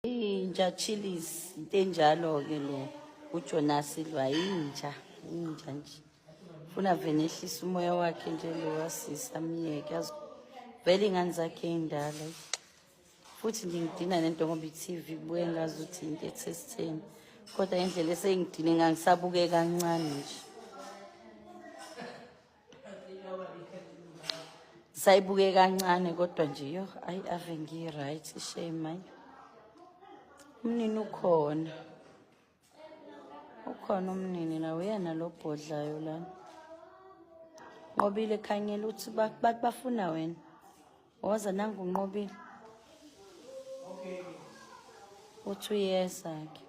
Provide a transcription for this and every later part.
Inja Chillies into enjalo ke lo uJonas Silva inja nje ufuna vele ehlisa umoya wakhe nje lo wasisa amyeke yazi vele ingane zakhe indala futhi ngingidina nento ngoba iTV kubuye ngazi ukuthi into ethesitheni kodwa indlela esengidine ngangisabuke kancane nje sayibuke kancane kodwa nje yo ayi ave ngi-right shame ayi umnini ukhona umnini nawe yena lo bhodlayo lana Nqobile khanyela uthi bafuna wena waza nangu Nqobile uthi uyeza ke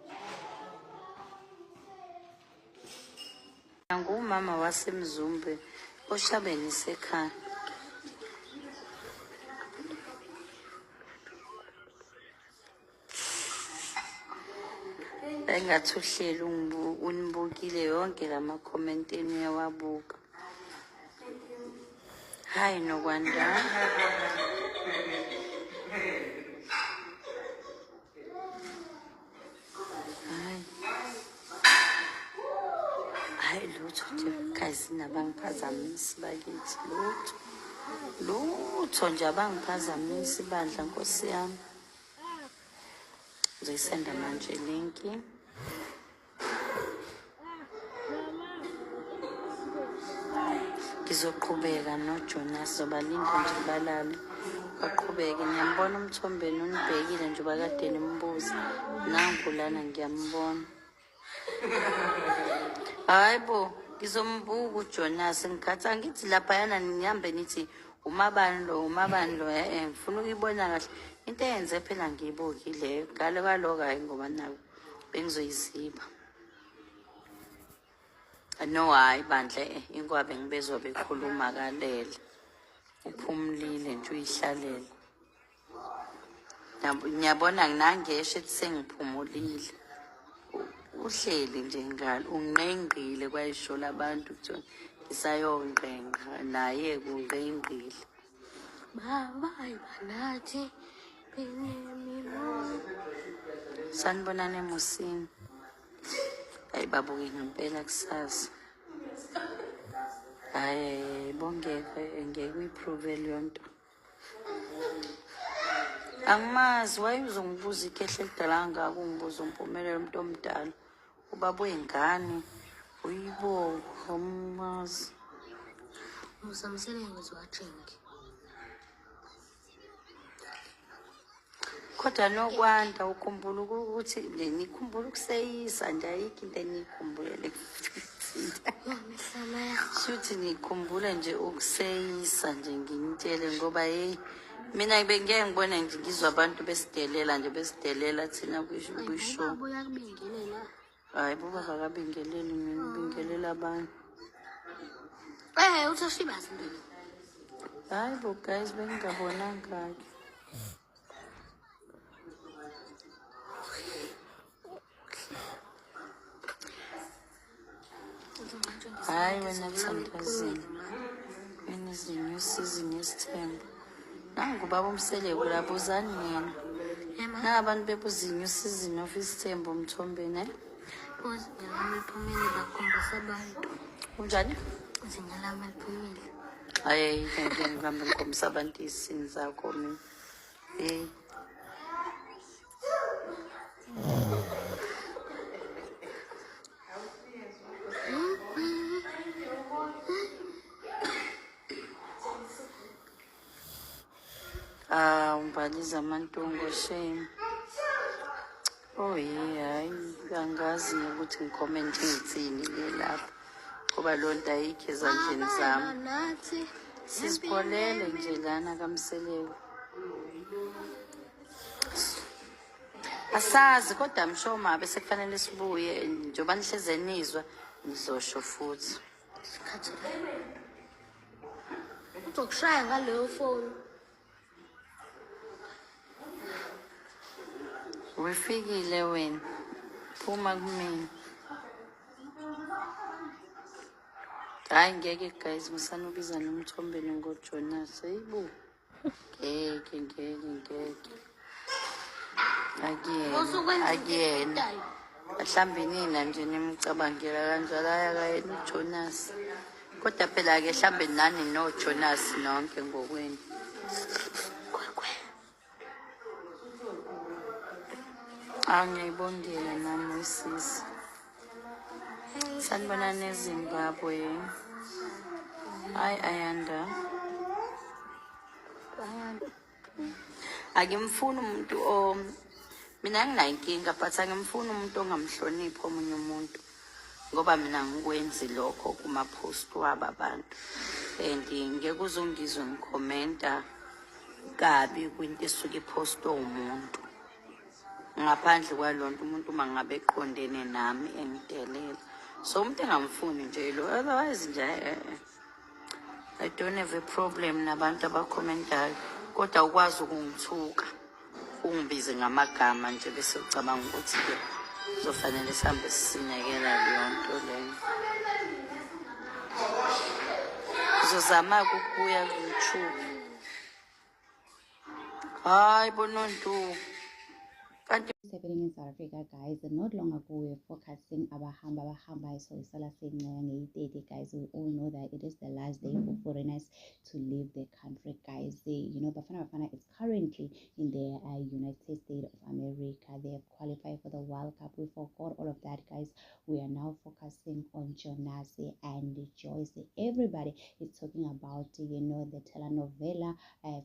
ngumama wasemzumbe oshabeni sekhaya engathi uhlelo unibukile yonke lama comment enu yawabuka hayi nokwanda hayi lutho nje guys nabangiphazamisi bakithi lutho nje abangiphazamisi bandla Nkosi yami ngisenda manje linki ngizoqhubeka noJonas zobalinda nje balale baqhubeke ngiyambona umthombeni unibhekile nje bakade nimbuza nangu lana ngiyambona hayibo ngizombuka uJonas ngikhatha ngithi lapha yana ngihambe nithi umabani lo ngifuna ukuyibona kahle into eyenze phela ngiyibukile ngale kwaloka hayi ngoba nawe bengizoyiziba no hayi bandle ingwabe ngibezwa bekhuluma kalele uphumlile nje uyihlalele ngiyabona nginangeshe ethi sengiphumulile uhleli nje ngalo unqengqile kwayisho labantu ukuthi ngisayonqenqa naye kunqengqile baba ayibanathi sanibonana emusini ayibabuke ngempela kusasa hayi bongeke ngeke uyiprove leyo nto angimazi wayezongibuza ikhehle elidala kangaka ungibuza umpumelelo umuntu omdala ubaba wengane uyibo amazi usamsebenzi wajingi kodwa nokwanda ukhumbula ukuthi nikhumbula ukuseyisa nje ayikho into enikhumbulele shuthi nikhumbula nje ukuseyisa nje ngintshele ngoba hey mina ngeke ngibone nje ngizwa abantu besidelela nje besidelela thina kwisho hayi buba bakabingeleli mina bingelela abantu uthoshibazi ndini hayi bo guys bengingabonanga ke hayi wena Thandazini wena izinyo season yesithembu nangu baba umseleko labuzani yena nabantu bebuzinyo season of isithembu umthombeni uzinyalama iphumile bakhombisa abantu unjani uzinyalama iphumile hayi ngihambe ngikhombisa abantu izini zakho mina umbaliza amantungo shame oh hayi angazi ukuthi ngicomment ngithini ke lapha ngoba lonto ayikho ezandleni zami sizipholele nje lana kaMseleko asazi kodwa msho mabe sekufanele sibuye njengoba nihleze nizwa ngizosho futhi uzokushaya ngaleyo phone wefikile wena phuma kumina hayi ngeke guys ngisanobiza nomthombeni ngoJonas hayibo ngeke akuyena mhlawumbe nina nje nimcabangela kanjalo ayakayena uJonas kodwa phela-ke mhlawumbe nani noJonas nonke ngokwenu. Ngiyayibongela nami usisi. Sanibona neZimbabwe. Hayi Ayanda. Akimfuni umuntu mina nginayo inkinga but angimfuni umuntu ongamhloniphi omunye umuntu ngoba mina ngikwenzi lokho kuma-post wabo abantu and ngeke uzongizwe ngikhomenta kabi kwinto esuke ipostwe umuntu ngaphandle kwalonto umuntu uma ngabe eqondene nami engitelela so umuntu engamfuni nje lo otherwise nje I don't have a problem nabantu abakhomentayo kodwa ukwazi ukungithuka ungibize ngamagama nje bese ucabanga ukuthi-ke kuzofanele sihambe sisinekela leyo nto leyo. Uzozama-ke ukubuya ku-YouTube. Hayi bonontu. Happening in South Africa, guys. Not long ago, we were forecasting Abahamba so guys. We all know that it is the last day for foreigners to leave the country, guys. Bafana is currently in the United States of America. They have qualified for the World Cup. We forgot all of that, guys. We are now focusing on Jonas and Joyce. Everybody is talking about the telenovela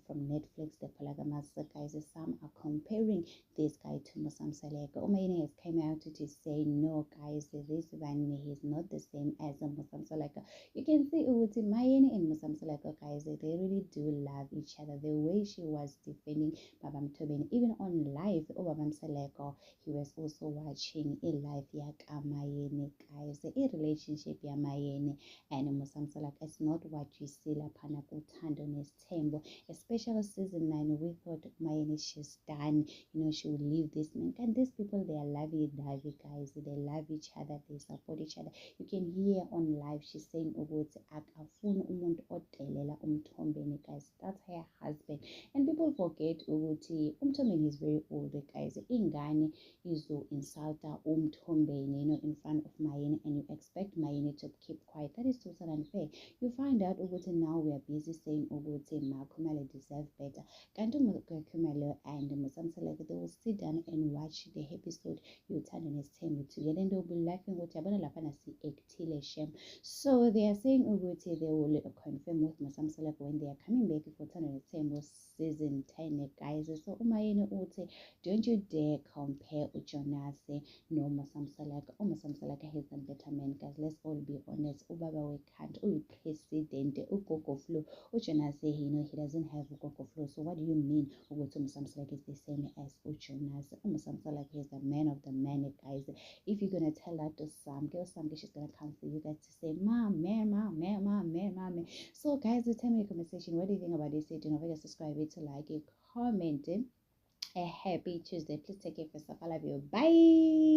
from Netflix, the Polygamous, guys. Some are comparing this guy to Musamseleka. Umayini has came out to say no, guys, this one is not the same as Musamseleka. You can see Uti Mayini and Musamseleka, guys, they really do love each other. The way she was defending Babam Tobin, even on live, Babam Seleko, he was also watching a live yak Mayini, guys. A relationship ya Mayini and Musamseleka is not what you see la Panakutandon's temple, especially season 9. We thought Mayini she's done, she will leave this man. And these people, they are lovey-dovey, guys. They love each other, they support each other. You can hear on live she's saying ukuthi akafuni umuntu odelela uMthombeni, guys. That's her husband. And people forget ukuthi uMthombeni is very old, guys. Ingane izo insulta uMthombeni, in front of Mayini, and you expect Mayini to keep quiet. That is totally unfair. You find out ukuthi now we are busy saying ukuthi Makhumalo deserve better. Kanti Makhumalo and Musamseleka, they will sit down and watch the episode Uthando Nesithembu together, and they'll be laughing ukuthi abana lapha si-actile shame. So they are saying ukuthi they will confirm with Musamseleka when they are coming back for Uthando Nesithembu season 10, guys. So Umayini uthi, don't you dare compare uJonas no Musamseleka. Musamseleka has done better men, guys. Let's all be honest. Ubaba wekhant, uyi-president, uGogo Flo. uJonas he doesn't have uGogo Flo. So what do you mean ukuthi Musamseleka is the same as uJonas? Musamseleka is the man of the man, guys. If you're gonna tell that to some girl, she's gonna come for you guys to say, man. So guys, tell me your conversation. What do you think about this? Don't forget to subscribe, to like it, comment. A happy Tuesday. Please take care of yourself. I love you. Bye.